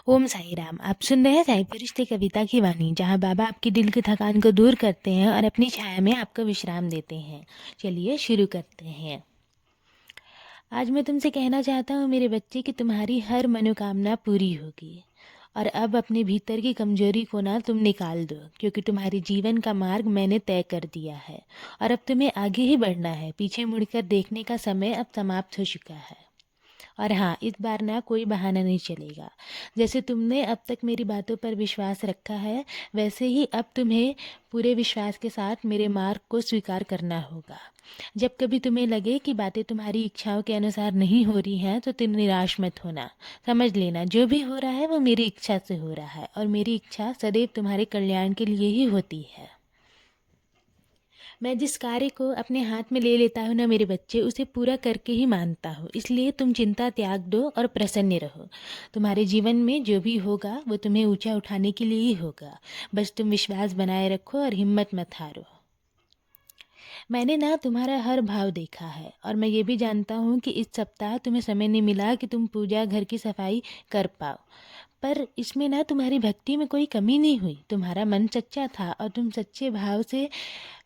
ओम साई राम। आप सुन रहे हैं साई फरिश्ते कविता की वाणी, जहाँ बाबा आपकी दिल की थकान को दूर करते हैं और अपनी छाया में आपको विश्राम देते हैं। चलिए शुरू करते हैं। आज मैं तुमसे कहना चाहता हूँ मेरे बच्चे कि तुम्हारी हर मनोकामना पूरी होगी। और अब अपने भीतर की कमजोरी को ना तुम निकाल दो, क्योंकि तुम्हारे जीवन का मार्ग मैंने तय कर दिया है। और अब तुम्हें आगे ही बढ़ना है। पीछे मुड़कर देखने का समय अब समाप्त हो चुका है। और हाँ, इस बार ना कोई बहाना नहीं चलेगा। जैसे तुमने अब तक मेरी बातों पर विश्वास रखा है, वैसे ही अब तुम्हें पूरे विश्वास के साथ मेरे मार्ग को स्वीकार करना होगा। जब कभी तुम्हें लगे कि बातें तुम्हारी इच्छाओं के अनुसार नहीं हो रही हैं, तो तुम निराश मत होना। समझ लेना, जो भी हो रहा है वो मेरी इच्छा से हो रहा है, और मेरी इच्छा सदैव तुम्हारे कल्याण के लिए ही होती है। मैं जिस कार्य को अपने हाथ में ले लेता हूँ ना मेरे बच्चे, उसे पूरा करके ही मानता हूँ। इसलिए तुम चिंता त्याग दो और प्रसन्न रहो। तुम्हारे जीवन में जो भी होगा वो तुम्हें ऊंचा उठाने के लिए ही होगा। बस तुम विश्वास बनाए रखो और हिम्मत मत हारो। मैंने ना तुम्हारा हर भाव देखा है, और मैं ये भी जानता हूँ कि इस सप्ताह तुम्हें समय नहीं मिला कि तुम पूजा घर की सफाई कर पाओ। पर इसमें ना तुम्हारी भक्ति में कोई कमी नहीं हुई। तुम्हारा मन सच्चा था और तुम सच्चे भाव से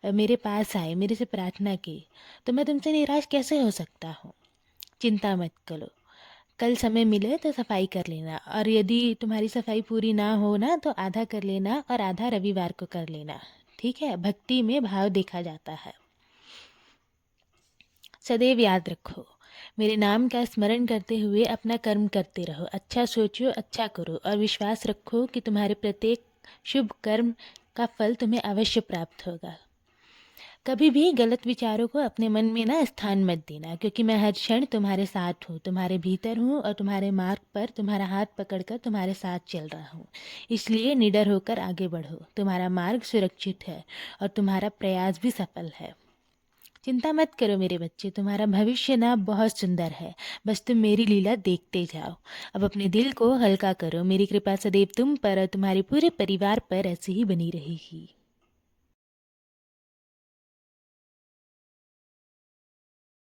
मेरे पास आए, मेरे से प्रार्थना की। तो मैं तुमसे निराश कैसे हो सकता हूँ। चिंता मत करो। कल समय मिले तो सफाई कर लेना, और यदि तुम्हारी सफाई पूरी ना हो ना तो आधा कर लेना और आधा रविवार को कर लेना। ठीक है, भक्ति में भाव देखा जाता है। सदैव याद रखो, मेरे नाम का स्मरण करते हुए अपना कर्म करते रहो। अच्छा सोचो, अच्छा करो, और विश्वास रखो कि तुम्हारे प्रत्येक शुभ कर्म का फल तुम्हें अवश्य प्राप्त होगा। कभी भी गलत विचारों को अपने मन में ना स्थान मत देना, क्योंकि मैं हर क्षण तुम्हारे साथ हूँ, तुम्हारे भीतर हूँ, और तुम्हारे मार्ग पर तुम्हारा हाथ पकड़कर तुम्हारे साथ चल रहा हूँ। इसलिए निडर होकर आगे बढ़ो। तुम्हारा मार्ग सुरक्षित है और तुम्हारा प्रयास भी सफल है। चिंता मत करो मेरे बच्चे, तुम्हारा भविष्य ना बहुत सुंदर है। बस तुम मेरी लीला देखते जाओ। अब अपने दिल को हल्का करो। मेरी कृपा सदैव तुम पर और तुम्हारे पूरे परिवार पर ऐसे ही बनी रहेगी।